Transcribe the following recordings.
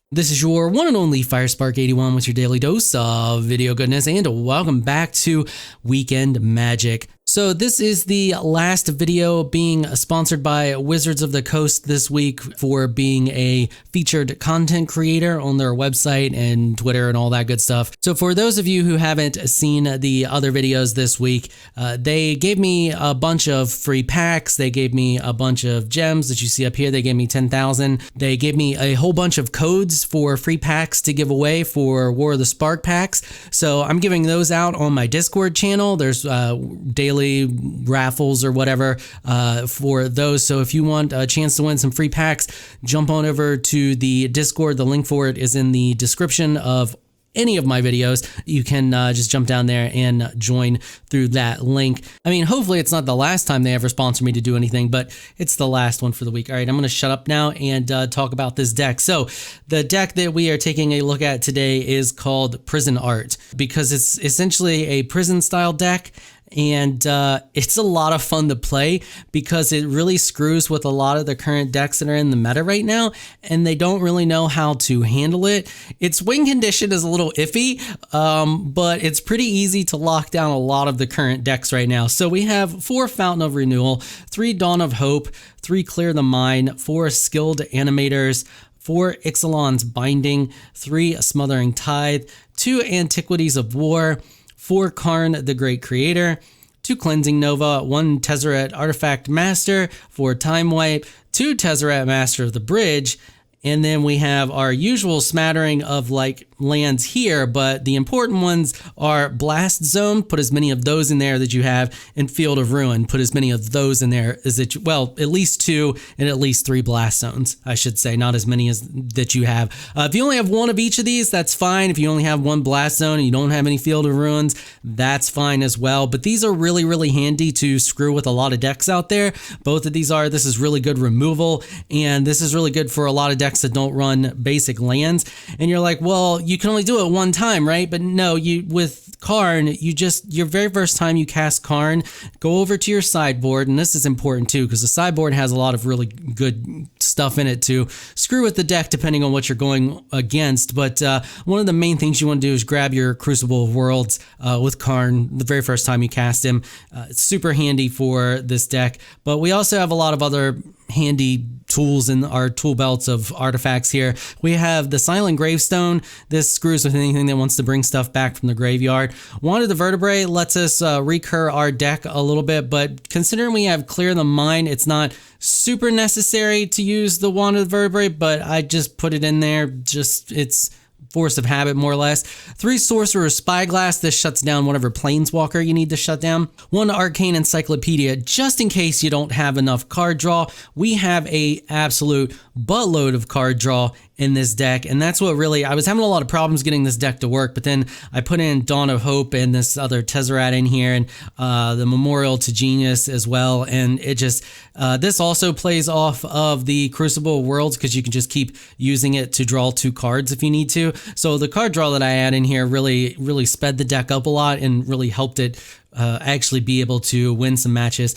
This is your one and only FireSpark81 with your daily dose of video goodness, and welcome back to Weekend Magic. So this is the last video being sponsored by Wizards of the Coast this week for being a featured content creator on their website and Twitter and all that good stuff. So for those of you who haven't seen the other videos this week, they gave me a bunch of free packs. They gave me a bunch of gems that you see up here. They gave me 10,000. They gave me a whole bunch of codes for free packs to give away for War of the Spark packs. So I'm giving those out on my Discord channel. There's daily raffles or whatever for those. So if you want a chance to win some free packs, jump on over to the Discord. The link for it is in the description of any of my videos. You can just jump down there and join through that link. I mean, hopefully it's not the last time they ever sponsor me to do anything, but it's the last one for the week. All right, I'm going to shut up now and talk about this deck. So the deck that we are taking a look at today is called Prison Art because it's essentially a prison style deck. And it's a lot of fun to play because it really screws with a lot of the current decks that are in the meta right now, and they don't really know how to handle it. Its win condition is a little iffy, but it's pretty easy to lock down a lot of the current decks right now. So we have 4 Fountain of Renewal, 3 Dawn of Hope, 3 Clear the Mind, 4 Skilled Animators, 4 Ixalan's Binding, 3 Smothering Tithe, 2 Antiquities of War, 4 Karn the Great Creator, 2 Cleansing Nova, 1 Tezzeret Artifact Master, 4 Time Wipe, 2 Tezzeret Master of the Bridge, and then we have our usual smattering of like lands here, but the important ones are Blast Zone, put as many of those in there that you have, and Field of Ruin, put as many of those in there as that you, well, at least 2 and at least 3 Blast Zones, I should say, not as many as that you have. If you only have 1 of each of these, that's fine. If you only have 1 Blast Zone and you don't have any Field of Ruins, that's fine as well. But these are really, really handy to screw with a lot of decks out there. Both of these are. This is really good removal, and this is really good for a lot of decks that don't run basic lands. And you're like, well, you can only do it 1 time, right? But no, you with Karn, you just, your very first time you cast Karn, go over to your sideboard, and this is important too, because the sideboard has a lot of really good stuff in it to screw with the deck depending on what you're going against. But one of the main things you want to do is grab your Crucible of Worlds with Karn the very first time you cast him. It's super handy for this deck, but we also have a lot of other handy tools in our tool belts of artifacts here. We have the Silent Gravestone. This screws with anything that wants to bring stuff back from the graveyard. Wand of the Vertebrae lets us recur our deck a little bit, but considering we have Clear the Mind, it's not super necessary to use the Wand of the Vertebrae, but I just put it in there. Just, it's force of habit, more or less. 3 Sorcerer's Spyglass. This shuts down whatever Planeswalker you need to shut down. 1 Arcane Encyclopedia, just in case you don't have enough card draw. We have a absolute buttload of card draw in this deck, and that's what really, I was having a lot of problems getting this deck to work, but then I put in Dawn of Hope and this other Tezzeret in here, and the Memorial to Genius as well, and it just, this also plays off of the Crucible of Worlds because you can just keep using it to draw 2 cards if you need to. So the card draw that I add in here really sped the deck up a lot and really helped it actually be able to win some matches.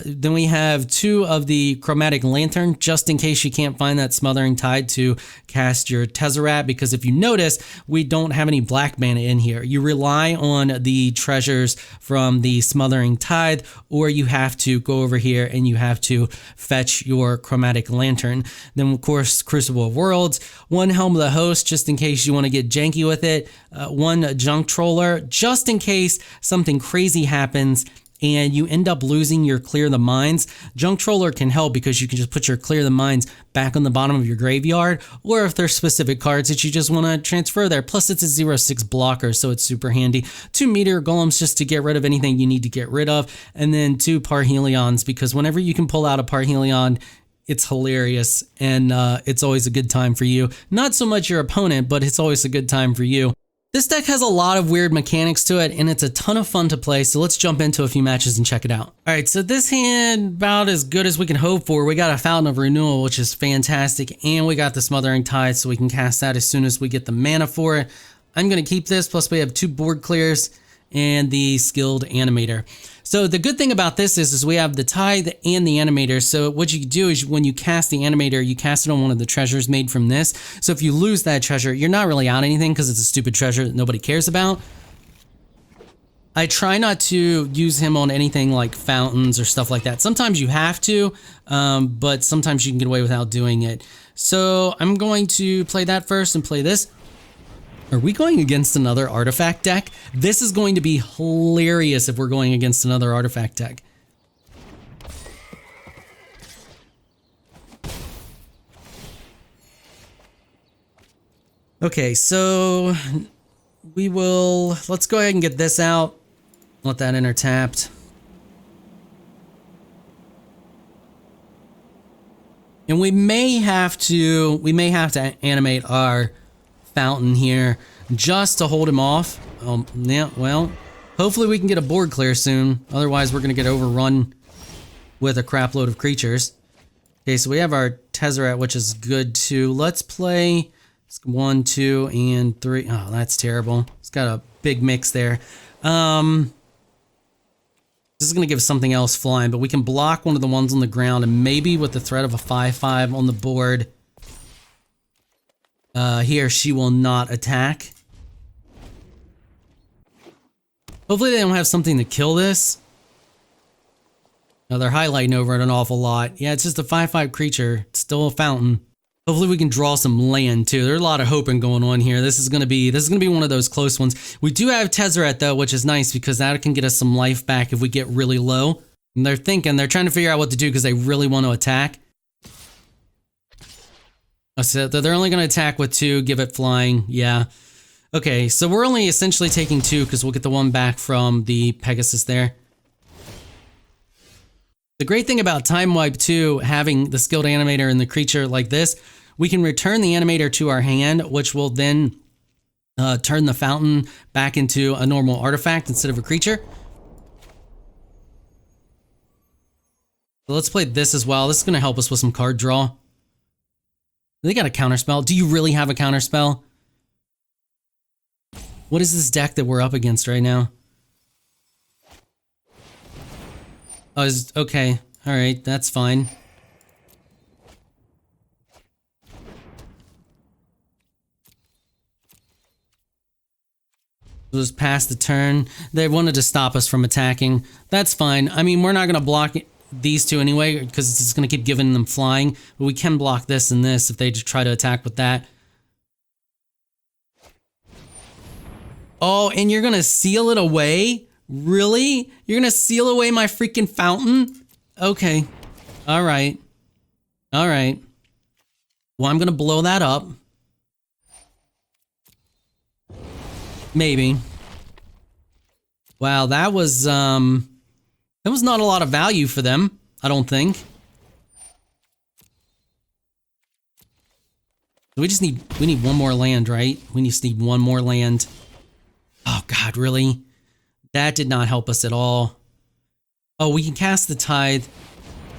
Then we have 2 of the Chromatic Lantern, just in case you can't find that Smothering Tide to cast your Tezzeret, because if you notice, we don't have any black mana in here. You rely on the treasures from the Smothering Tide, or you have to go over here and you have to fetch your Chromatic Lantern. Then, of course, Crucible of Worlds, 1 Helm of the Host, just in case you want to get janky with it, 1 Junk Troller, just in case something crazy happens and you end up losing your Clear the Minds. Junk Troller can help because you can just put your Clear the Minds back on the bottom of your graveyard, or if there's specific cards that you just want to transfer there. Plus it's a 0/6 blocker, so it's super handy. 2 Meteor Golems just to get rid of anything you need to get rid of, and then 2 Parhelions, because whenever you can pull out a Parhelion, it's hilarious, and it's always a good time for you. Not so much your opponent, but it's always a good time for you. This deck has a lot of weird mechanics to it, and it's a ton of fun to play, so let's jump into a few matches and check it out. All right, so this hand, about as good as we can hope for. We got a Fountain of Renewal, which is fantastic, and we got the Smothering Tide, so we can cast that as soon as we get the mana for it. I'm going to keep this, plus we have 2 board clears, and the skilled animator. So the good thing about this is we have the tithe and the animator. So what you do is when you cast the animator, you cast it on one of the treasures made from this. So if you lose that treasure, you're not really out anything because it's a stupid treasure that nobody cares about. I try not to use him on anything like fountains or stuff like that. Sometimes you have to, but sometimes you can get away without doing it. So I'm going to play that first and play this. Are we going against another artifact deck? This is going to be hilarious if we're going against another artifact deck. Okay, so let's go ahead and get this out. Let that enter tapped. And we may have to animate our fountain here just to hold him off. Yeah, well, hopefully we can get a board clear soon. Otherwise, we're going to get overrun with a crap load of creatures. Okay, so we have our Tezzeret, which is good too. Let's play 1, 2, and 3. Oh, that's terrible. It's got a big mix there. This is going to give something else flying, but we can block one of the ones on the ground, and maybe with the threat of a 5/5 on the board, he or she will not attack. Hopefully they don't have something to kill this. Now they're highlighting over it an awful lot. Yeah, it's just a 5/5 creature. It's still a fountain. Hopefully we can draw some land too. There's a lot of hoping going on here. This is gonna be one of those close ones. We do have Tezzeret though, which is nice because that can get us some life back if we get really low. And they're trying to figure out what to do because they really want to attack. So they're only gonna attack with 2, give it flying. Yeah. Okay, so we're only essentially taking 2 because we'll get the 1 back from the Pegasus there. The great thing about Time Wipe 2, having the skilled animator and the creature like this, we can return the animator to our hand, which will then turn the fountain back into a normal artifact instead of a creature. So let's play this as well. This is going to help us with some card draw. They got a counterspell. Do you really have a counterspell? What is this deck that we're up against right now? Oh, okay. All right, that's fine. We'll just pass the turn. They wanted to stop us from attacking. That's fine. I mean, we're not going to block these two anyway because it's just going to keep giving them flying. But we can block this and this if they just try to attack with that. Oh, and you're going to seal it away? Really? You're going to seal away my freaking fountain? Okay. All right. All right. Well, I'm going to blow that up. Maybe. Wow, that was not a lot of value for them, I don't think. We need one more land, right? We just need one more land. Oh God, really? That did not help us at all. Oh, we can cast the Tithe.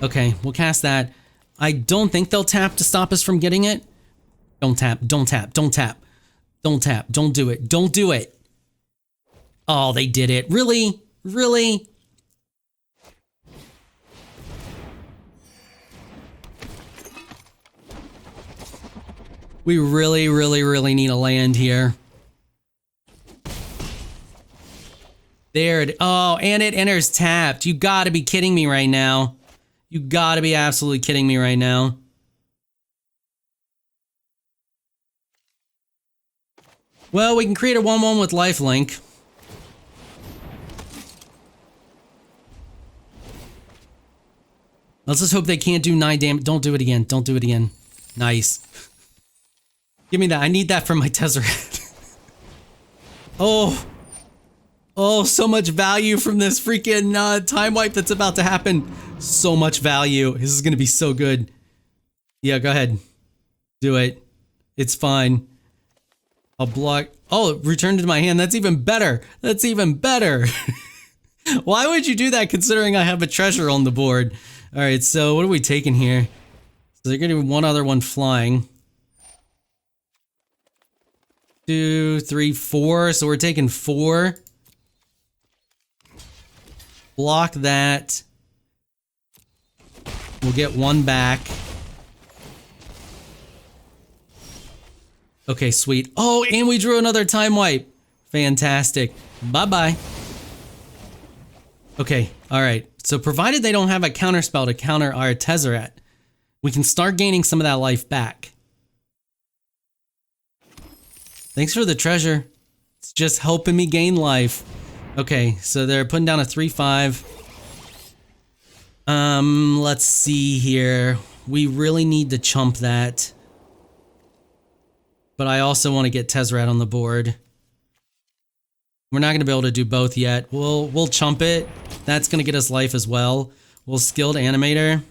Okay, we'll cast that. I don't think they'll tap to stop us from getting it. Don't tap, don't tap, don't tap. Don't tap, don't do it, don't do it. Oh, they did it. Really? Really? We really, really, really need a land here. There it, oh, and it enters tapped. You gotta be kidding me right now. You gotta be absolutely kidding me right now. Well, we can create a 1/1 with lifelink. Let's just hope they can't do 9 damage. Don't do it again. Don't do it again. Nice. Give me that. I need that for my Tezzeret. Oh. Oh, so much value from this freaking time wipe that's about to happen. So much value. This is going to be so good. Yeah, go ahead. Do it. It's fine. I'll block. Oh, it returned to my hand. That's even better. That's even better. Why would you do that considering I have a treasure on the board? All right, so what are we taking here? So they're going to do one other one flying. 2, 3, 4. So we're taking 4. block that. We'll get one back. Okay, sweet. Oh, and we drew another time wipe. Fantastic. Bye-bye. Okay, all right. So provided they don't have a counterspell to counter our Tezzeret, we can start gaining some of that life back. Thanks for the treasure. It's just helping me gain life. Okay, so they're putting down a 3/5. Let's see here. We really need to chump that. But I also want to get Tezzeret on the board. We're not going to be able to do both yet. We'll chump it. That's going to get us life as well. We'll skilled animator.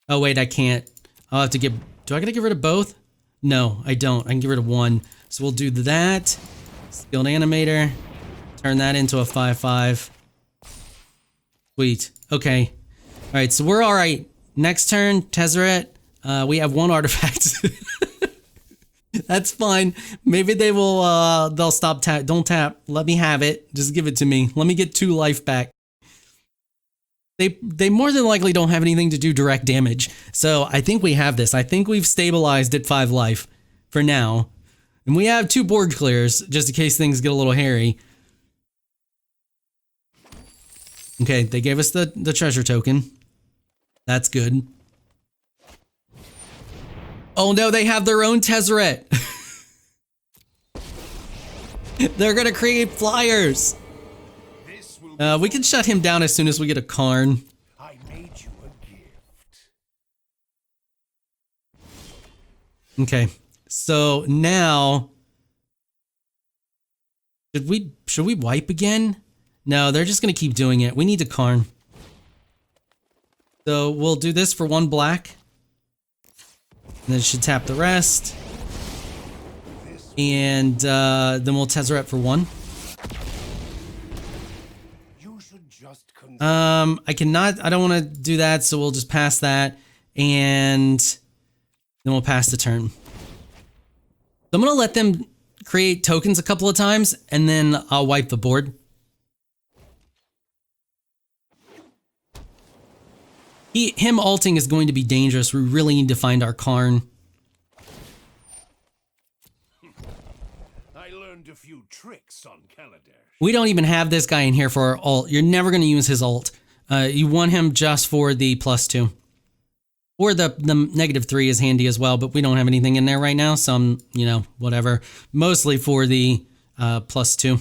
Oh wait, I can't. I'll have to get... Do I got to get rid of both? No, I don't. I can get rid of one. So we'll do that. Skilled animator. Turn that into a 5/5. Sweet. Okay. All right, so we're all right. Next turn, Tezzeret. We have one artifact. That's fine. Maybe they will, they'll stop tap. Don't tap. Let me have it. Just give it to me. Let me get 2 life back. They more than likely don't have anything to do direct damage. So I think we have this. I think we've stabilized at 5 life for now. And we have 2 board clears just in case things get a little hairy. Okay, they gave us the treasure token. That's good. Oh no, they have their own Tezzeret. They're gonna create flyers. We can shut him down as soon as we get a Karn. I made you a gift. Okay, so now should we wipe again? No, they're just gonna keep doing it. We need to Karn. So we'll do this for 1 black. And then it should tap the rest. And then we'll Tezzeret for 1. You should just I cannot, I don't want to do that, so we'll just pass that. And then we'll pass the turn. So I'm going to let them create tokens a couple of times, and then I'll wipe the board. Him ulting is going to be dangerous. We really need to find our Karn. I learned a few tricks on Kaladesh. We don't even have this guy in here for our ult. You're never going to use his ult. You want him just for the +2. Or the -3 is handy as well, but we don't have anything in there right now, so I'm, you know, whatever. Mostly for the +2.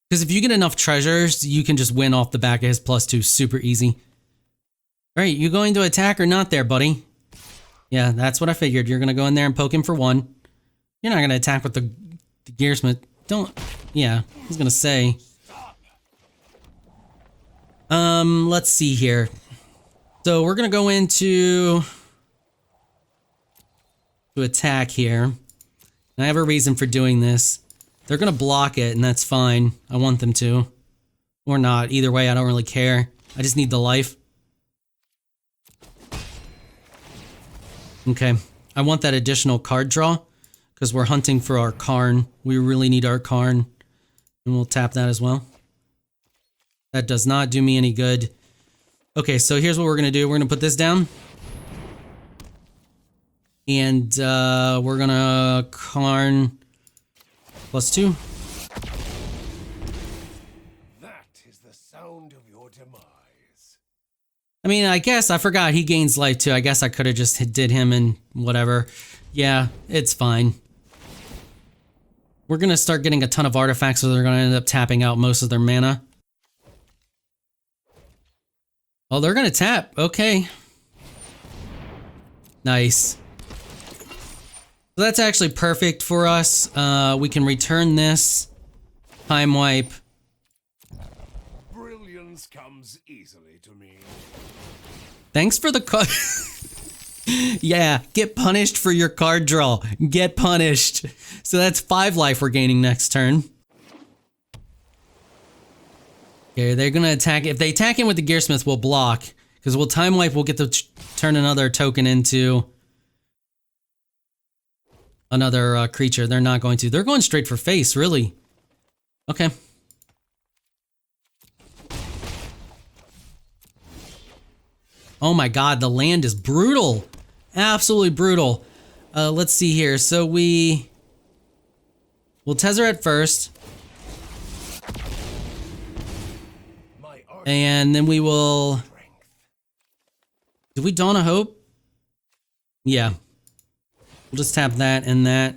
Because if you get enough treasures, you can just win off the back of his +2 super easy. All right, you going to attack or not there, buddy? Yeah, that's what I figured. You're going to go in there and poke him for 1. You're not going to attack with the Gearsmith. Don't... Yeah, I was going to say. Let's see here. So we're going to go into... to attack here. And I have a reason for doing this. They're going to block it, and that's fine. I want them to. Or not. Either way, I don't really care. I just need the life. Okay. I want that additional card draw, because we're hunting for our Karn. We really need our Karn. And we'll tap that as well. That does not do me any good. Okay, so here's what we're going to do. We're going to put this down. And we're going to Karn... +2. That is the sound of your demise. I mean, I guess I forgot he gains life too. I guess I could have just did him and whatever. Yeah, it's fine. We're going to start getting a ton of artifacts, so they're going to end up tapping out most of their mana. Oh, they're going to tap. Okay. Nice. So that's actually perfect for us. We can return this. Time wipe. Brilliance comes easily to me. Thanks for the card. Yeah, get punished for your card draw. Get punished. So that's 5 life we're gaining next turn. Okay, they're gonna attack. If they attack him with the Gearsmith, we'll block. Because we'll time wipe, we'll get to turn another token into another creature. They're not going to. They're going straight for face, really. Okay. Oh my god, the land is brutal. Absolutely brutal. Let's see here. So we'll Tezzeret first. And then we will... Did we Dawn of Hope? Yeah. We'll just tap that and that.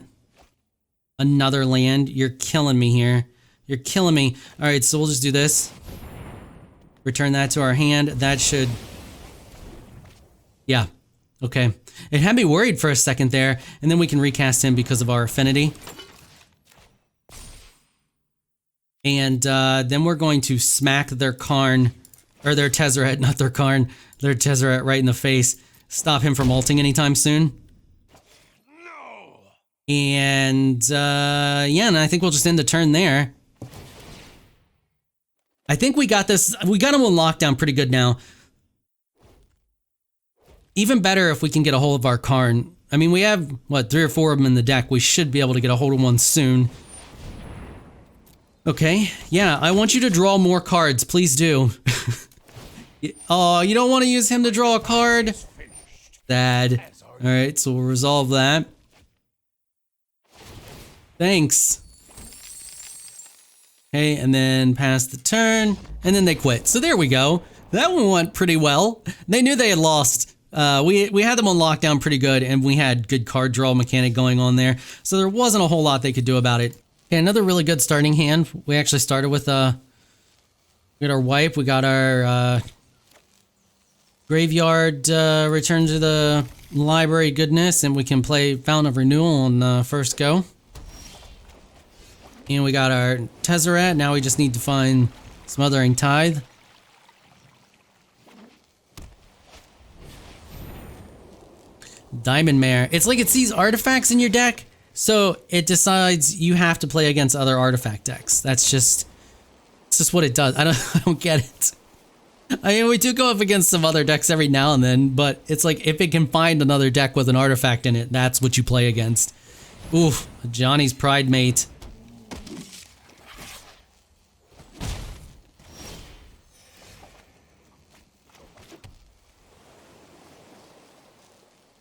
Another land. You're killing me here. You're killing me. Alright, so we'll just do this. Return that to our hand. That should... Yeah. Okay. It had me worried for a second there, and then we can recast him because of our affinity. And then we're going to smack their Karn, or their Tezzeret, not their Karn, their Tezzeret right in the face. Stop him from ulting anytime soon. No. And yeah, and I think we'll just end the turn there. I think we got this. We got him on lockdown pretty good now. Even better if we can get a hold of our Karn. I mean, we have, what, 3 or 4 of them in the deck. We should be able to get a hold of one soon. Okay, yeah, I want you to draw more cards. Please do. Oh, you don't want to use him to draw a card? Sad. Alright, so we'll resolve that. Thanks. Okay, and then pass the turn, and then they quit. So there we go. That one went pretty well. They knew they had lost. We had them on lockdown pretty good, and we had good card draw mechanic going on there. So there wasn't a whole lot they could do about it. Okay, another really good starting hand. We actually started with we got our wipe, we got our graveyard return to the library goodness, and we can play Fountain of Renewal on first go. And we got our Tezzeret. Now we just need to find Smothering Tithe. Diamond Mare. It's like it sees artifacts in your deck, so it decides you have to play against other artifact decks. It's just what it does. I don't get it. I mean, we do go up against some other decks every now and then, but it's like if it can find another deck with an artifact in it, that's what you play against. Oof, Johnny's Pride Mate.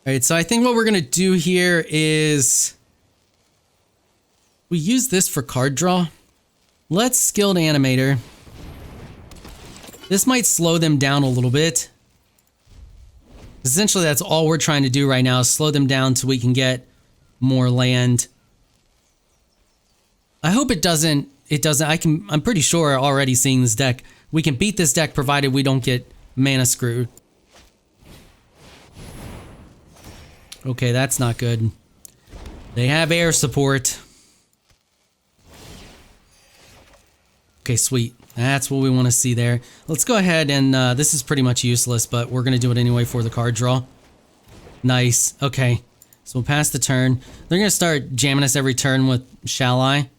Alright, so I think what we're gonna do here is we use this for card draw. Let's Skilled Animator. This might slow them down a little bit. Essentially, that's all we're trying to do right now is slow them down so we can get more land. I hope it doesn't. I'm pretty sure already seeing this deck, we can beat this deck provided we don't get mana screwed. Okay, that's not good. They have air support. Okay, sweet. That's what we want to see there. Let's go ahead and this is pretty much useless, but we're going to do it anyway for the card draw. Nice. Okay. So we'll pass the turn. They're going to start jamming us every turn with Shall I?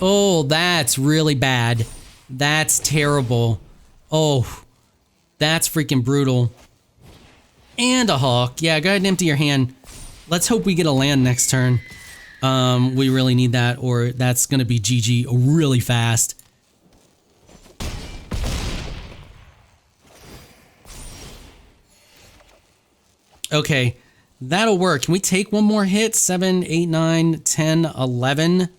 Oh, that's really bad. That's terrible. Oh, that's freaking brutal. And a hawk. Yeah, go ahead and empty your hand. Let's hope we get a land next turn. We really need that, or that's going to be GG really fast. Okay, that'll work. Can we take one more hit? 7, 8, 9, 10, 11.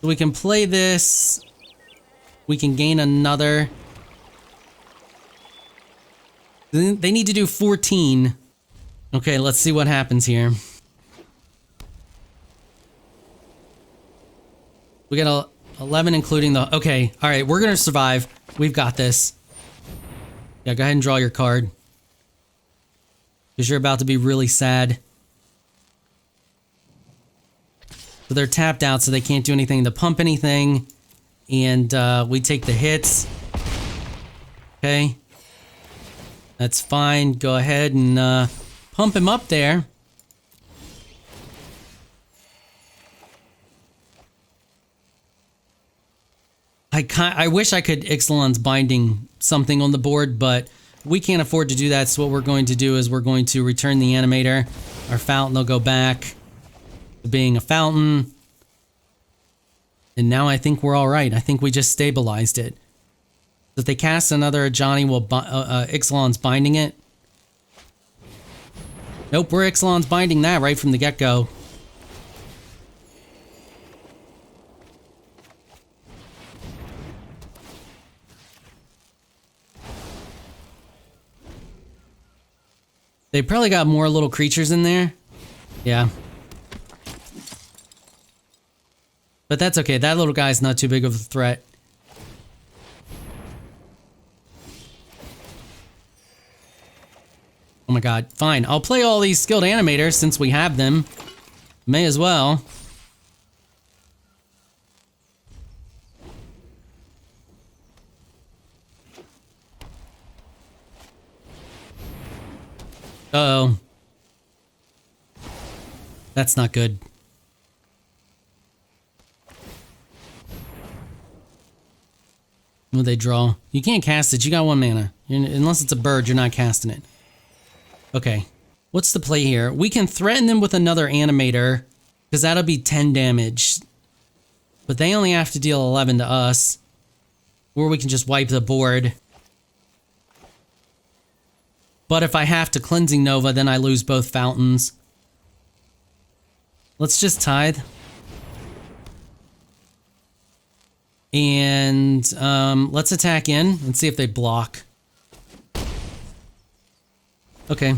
So we can play this. We can gain another. They need to do 14. Okay, let's see what happens here. We got 11 including the... Okay, alright, we're going to survive. We've got this. Yeah, go ahead and draw your card. Because you're about to be really sad. So they're tapped out, so they can't do anything to pump anything. And we take the hits. Okay. That's fine. Go ahead and pump him up there. I wish I could Ixalan's Binding something on the board, but we can't afford to do that. So what we're going to do is we're going to return the animator. Our fountain will go back. to being a fountain. And now I think we're all right. I think we just stabilized it. If they cast another Ajani, will Ixalan's binding it. Nope, we're Ixalan's binding that right from the get-go. They probably got more little creatures in there. Yeah. But that's okay. That little guy's not too big of a threat. Oh my god. Fine. I'll play all these skilled animators since we have them. May as well. Uh-oh. That's not good. What do they draw? You can't cast it. You got 1 mana. Unless it's a bird, you're not casting it. Okay. What's the play here? We can threaten them with another animator, because that'll be 10 damage. But they only have to deal 11 to us. Or we can just wipe the board. But if I have to Cleansing Nova, then I lose both fountains. Let's just Tithe. And let's attack in and see if they block. Okay.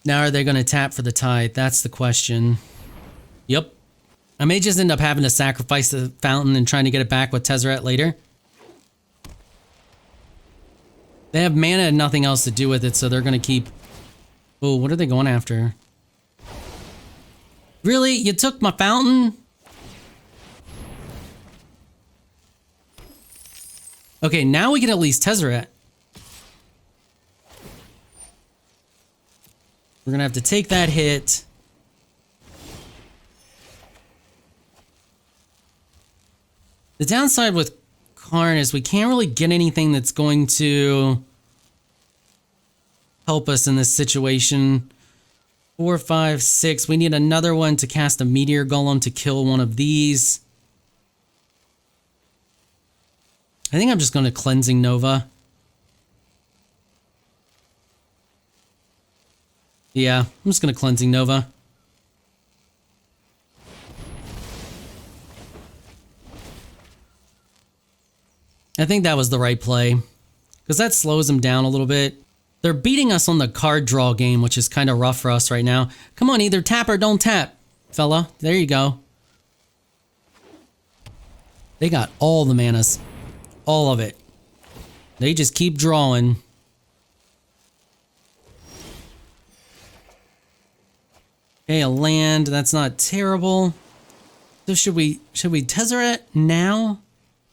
Now are they going to tap for the Tithe? That's the question. Yep. I may just end up having to sacrifice the fountain and trying to get it back with Tezzeret later. They have mana and nothing else to do with it, so they're going to keep... Oh, what are they going after? Really? You took my fountain? Okay, now we can at least Tezzeret. We're going to have to take that hit. The downside with Karn is we can't really get anything that's going to help us in this situation. 4, 5, 6. We need another one to cast a Meteor Golem to kill one of these. I think I'm just going to Cleansing Nova. Yeah, I'm just going to Cleansing Nova. I think that was the right play, because that slows them down a little bit. They're beating us on the card draw game, which is kind of rough for us right now. Come on, either tap or don't tap, fella. There you go. They got all the manas. All of it. They just keep drawing. Okay, a land. That's not terrible. So should we Tezzeret now?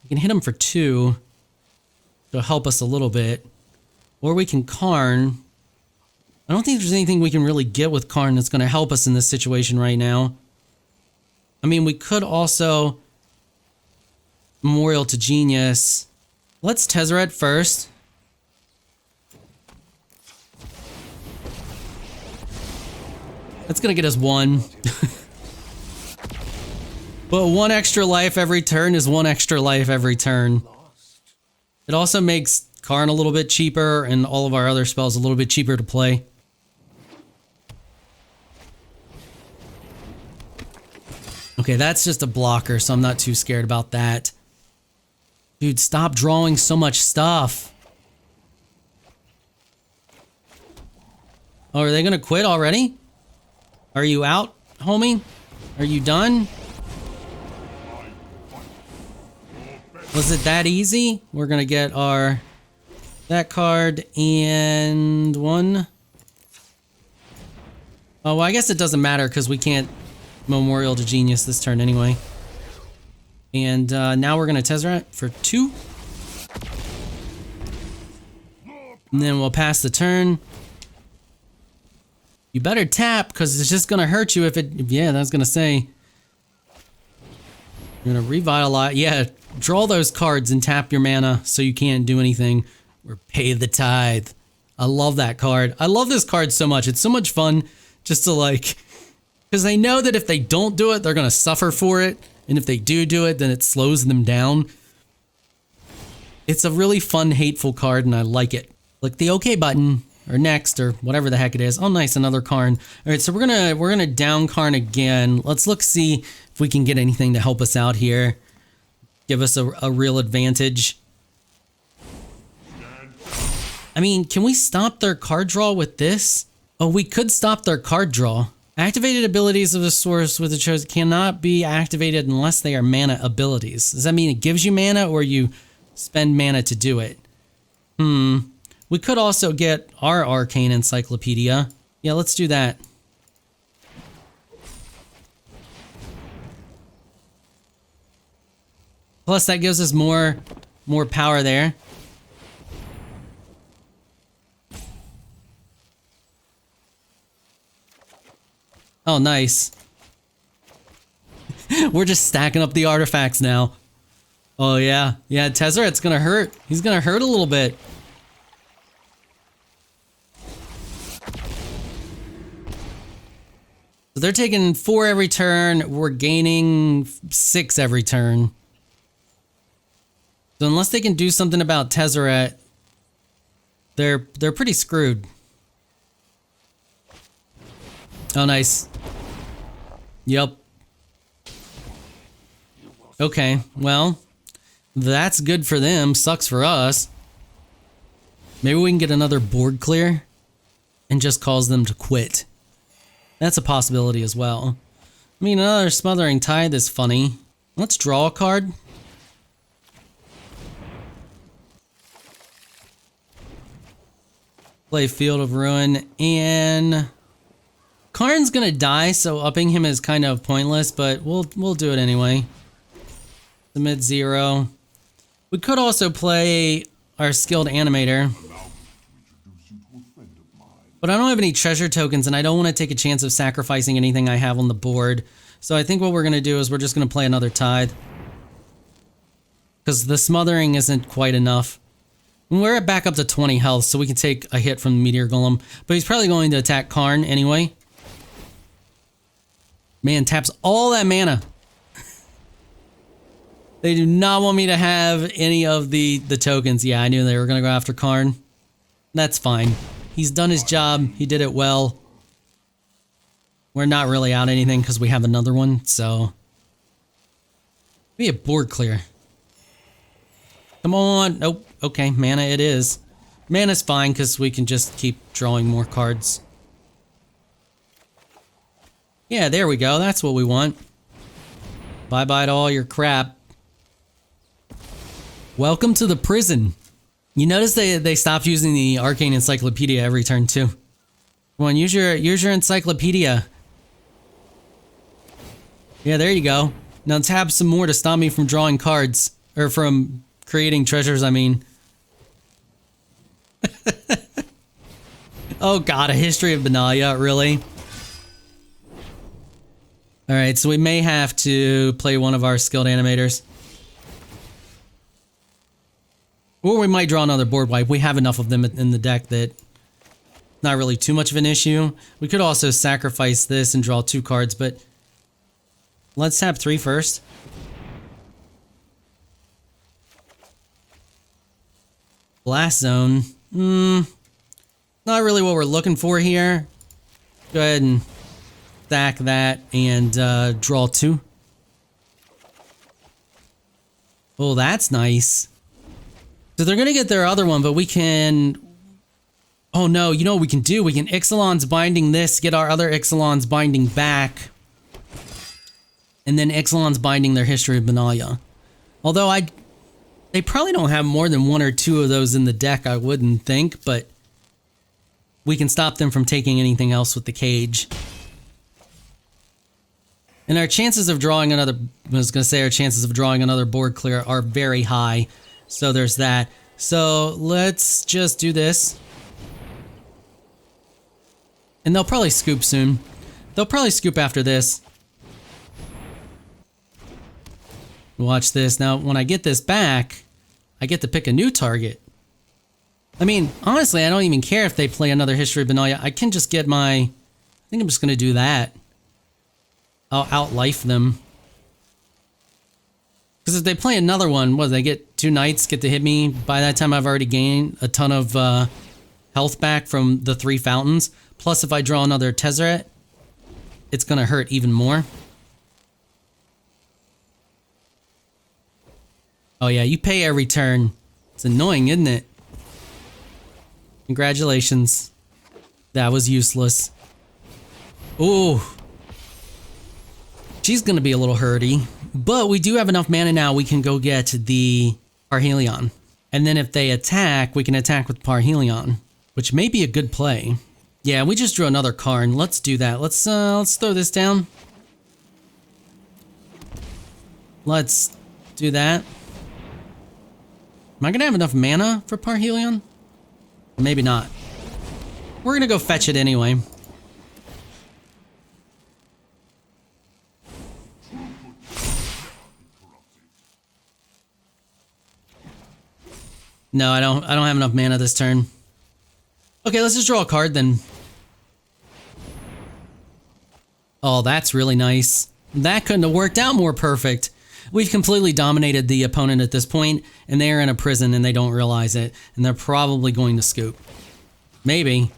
We can hit him for 2 to help us a little bit. Or we can Karn. I don't think there's anything we can really get with Karn that's going to help us in this situation right now. I mean, we could also Memorial to Genius. Let's Tezzeret first. That's going to get us 1. But 1 extra life every turn is 1 extra life every turn. It also makes Karn a little bit cheaper and all of our other spells a little bit cheaper to play. Okay, that's just a blocker, so I'm not too scared about that. Dude, stop drawing so much stuff. Oh, are they gonna quit already? Are you out, homie? Are you done? Was it that easy? We're gonna get our... that card and 1. Oh, well, I guess it doesn't matter because we can't Memorial to Genius this turn anyway. And now we're going to Tezzeret for 2. And then we'll pass the turn. You better tap because it's just going to hurt you if it... yeah, I was going to say. You're going to Revitalize. Yeah, draw those cards and tap your mana so you can't do anything. Or pay the tithe. I love that card. I love this card so much. It's so much fun just to like, because they know that if they don't do it, they're going to suffer for it. And if they do it, then it slows them down. It's a really fun, hateful card, and I like it. Click the OK button, or next, or whatever the heck it is. Oh, nice, another Karn. All right, so we're gonna down Karn again. Let's see if we can get anything to help us out here. Give us a real advantage. I mean, can we stop their card draw with this? Oh, we could stop their card draw. Activated abilities of the source with the chosen cannot be activated unless they are mana abilities. Does that mean it gives you mana or you spend mana to do it? We could also get our Arcane Encyclopedia. Yeah, let's do that. Plus that gives us more power there. Oh, nice. We're just stacking up the artifacts now. Oh, yeah. Yeah, Tezzeret's gonna hurt. He's gonna hurt a little bit. So they're taking 4 every turn. We're gaining 6 every turn. So unless they can do something about Tezzeret, they're pretty screwed. Oh, nice. Yep. Okay, well, that's good for them. Sucks for us. Maybe we can get another board clear and just cause them to quit. That's a possibility as well. I mean, another Smothering Tithe is funny. Let's draw a card. Play Field of Ruin, and Karn's gonna die, so upping him is kind of pointless, but we'll do it anyway. The mid-0. We could also play our Skilled Animator. But I don't have any treasure tokens, and I don't want to take a chance of sacrificing anything I have on the board. So I think what we're gonna do is we're just gonna play another Tithe. Because the Smothering isn't quite enough. We're back up to 20 health, so we can take a hit from the Meteor Golem. But he's probably going to attack Karn anyway. Man, taps all that mana. They do not want me to have any of the tokens. Yeah, I knew they were going to go after Karn. That's fine. He's done his job. He did it well. We're not really out anything because we have another one, so... Be a board clear. Come on. Nope. Okay, mana it is. Mana's fine because we can just keep drawing more cards. Yeah, there we go. That's what we want. Bye-bye to all your crap. Welcome to the prison. You notice they stopped using the Arcane Encyclopedia every turn too. Come on, use your encyclopedia. Yeah, there you go. Now tap some more to stop me from drawing cards. Or from creating treasures, I mean. Oh god, a History of Benalia, really? Alright, so we may have to play one of our Skilled Animators. Or we might draw another board wipe. We have enough of them in the deck that not really too much of an issue. We could also sacrifice this and draw 2 cards, but let's tap 3 first. Blast Zone. Not really what we're looking for here. Go ahead and stack that and draw 2. Oh, that's nice. So they're going to get their other one, but we can... Oh no, you know what we can do? We can Ixalan's Binding this, get our other Ixalan's Binding back. And then Ixalan's Binding their History of Benalia. Although they probably don't have more than 1 or 2 of those in the deck, I wouldn't think, but we can stop them from taking anything else with the cage. And our chances of drawing another... I was going to say our chances of drawing another board clear are very high. So there's that. So let's just do this. And they'll probably scoop soon. They'll probably scoop after this. Watch this. Now, when I get this back, I get to pick a new target. I mean, honestly, I don't even care if they play another History of Benalia. I can just get my think I'm just going to do that. I'll outlife them. Because if they play another one, what, they get 2 knights, get to hit me. By that time, I've already gained a ton of health back from the 3 fountains. Plus, if I draw another Tezzeret, it's going to hurt even more. Oh yeah, you pay every turn. It's annoying, isn't it? Congratulations. That was useless. Ooh. She's gonna be a little hurty. But we do have enough mana now, we can go get the Parhelion. And then if they attack, we can attack with Parhelion, which may be a good play. Yeah, we just drew another Karn. Let's do that. Let's throw this down. Let's do that. Am I gonna have enough mana for Parhelion? Maybe not. We're gonna go fetch it anyway. No, I don't have enough mana this turn. Okay, let's just draw a card then. Oh, that's really nice. That couldn't have worked out more perfect. We've completely dominated the opponent at this point, and they are in a prison and they don't realize it, and they're probably going to scoop. Maybe.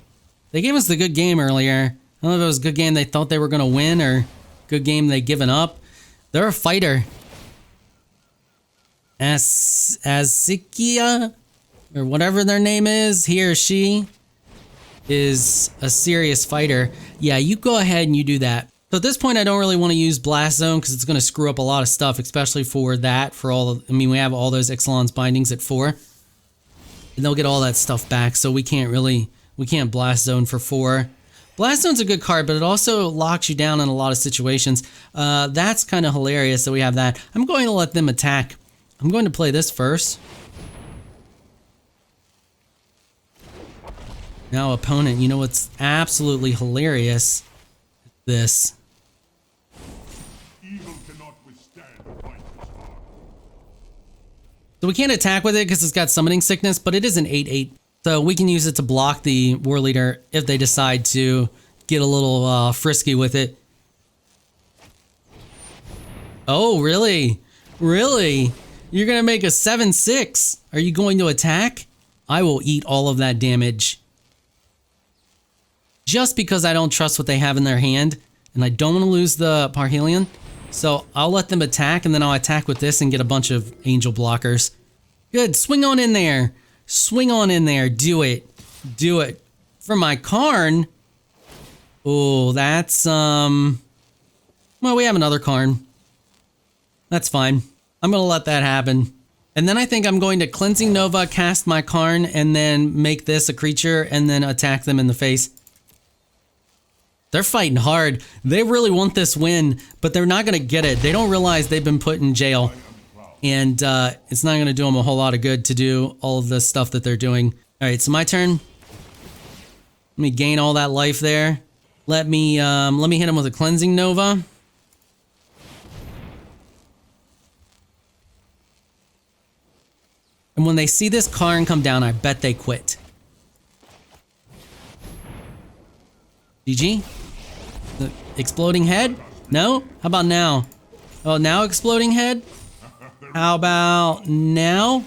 They gave us the good game earlier. I don't know if it was a good game they thought they were going to win or good game they given up. They're a fighter. Asikia, or whatever their name is, he or she, is a serious fighter. Yeah, you go ahead and you do that. So at this point, I don't really want to use Blast Zone because it's going to screw up a lot of stuff, especially for that. For all, I mean, we have all those Ixalan's bindings at 4, and they'll get all that stuff back. So we can't Blast Zone for 4. Blast Zone's a good card, but it also locks you down in a lot of situations. That's kind of hilarious that we have that. I'm going to let them attack. I'm going to play this first. Now, opponent, you know what's absolutely hilarious? This. So we can't attack with it because it's got summoning sickness, but it is an 8/8. So we can use it to block the war leader if they decide to get a little frisky with it. Oh, really? Really? You're going to make a 7/6. Are you going to attack? I will eat all of that damage. Just because I don't trust what they have in their hand, and I don't want to lose the Parhelion. So I'll let them attack, and then I'll attack with this and get a bunch of angel blockers. Good, swing on in there. Swing on in there, do it. Do it. For my Karn. Oh, that's, well, we have another Karn. That's fine. I'm gonna let that happen. And then I think I'm going to Cleansing Nova, cast my Karn, and then make this a creature, and then attack them in the face. They're fighting hard. They really want this win, but they're not going to get it. They don't realize they've been put in jail. And it's not going to do them a whole lot of good to do all of the stuff that they're doing. All right, so my turn. Let me gain all that life there. Let me hit him with a Cleansing Nova. And when they see this Karn come down, I bet they quit. GG? The exploding head? No? How about now? Oh, now exploding head? How about now?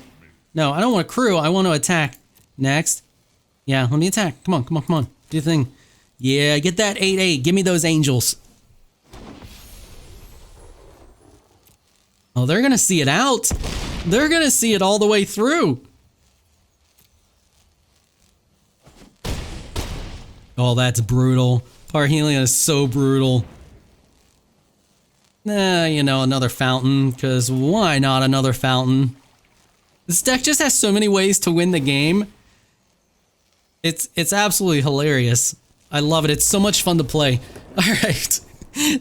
No, I don't want to crew. I want to attack. Next. Yeah, let me attack. Come on, come on, come on. Do your thing. Yeah, get that 8/8. Give me those angels. Oh, they're going to see it out. They're going to see it all the way through. Oh, that's brutal. Parhelion is so brutal. You know, another fountain, because why not another fountain? This deck just has so many ways to win the game. It's absolutely hilarious. I love it. It's so much fun to play. All right.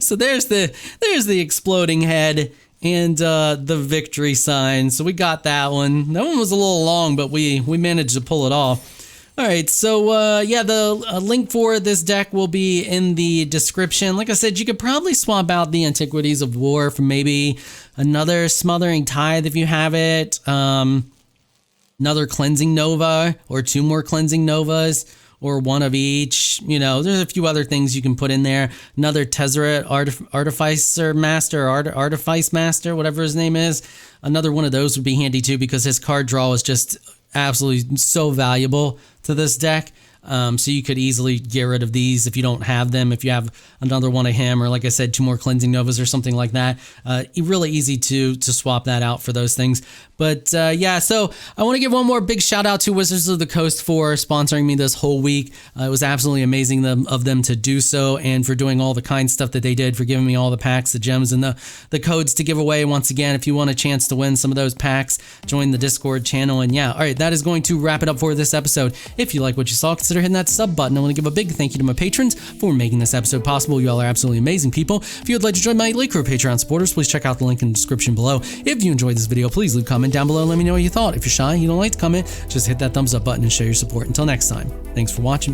So there's the exploding head and the victory sign. So we got that one. That one was a little long, but we managed to pull it off. All right, so yeah, the link for this deck will be in the description. Like I said, you could probably swap out the Antiquities of War for maybe another Smothering Tithe if you have it, another Cleansing Nova, or 2 more Cleansing Novas, or one of each. You know, there's a few other things you can put in there. Another Tezzeret Artificer Master, Artifice Master, whatever his name is. Another one of those would be handy too, because his card draw is just absolutely so valuable to this deck. So you could easily get rid of these if you don't have them. If you have another one of him, or like I said, 2 more Cleansing Novas or something like that, really easy to swap that out for those things. But yeah, so I want to give one more big shout out to Wizards of the Coast for sponsoring me this whole week. It was absolutely amazing of them to do so, and for doing all the kind stuff that they did, for giving me all the packs, the gems, and the codes to give away. Once again, if you want a chance to win some of those packs, join the Discord channel. And yeah, all right, that is going to wrap it up for this episode. If you like what you saw, consider hitting that sub button. I want to give a big thank you to my patrons for making this episode possible. You all are absolutely amazing people. If you would like to join my elite crew of Patreon supporters, please check out the link in the description below. If you enjoyed this video, please leave a comment down below and let me know what you thought. If you're shy and you don't like to comment, just hit that thumbs up button and show your support. Until next time, thanks for watching.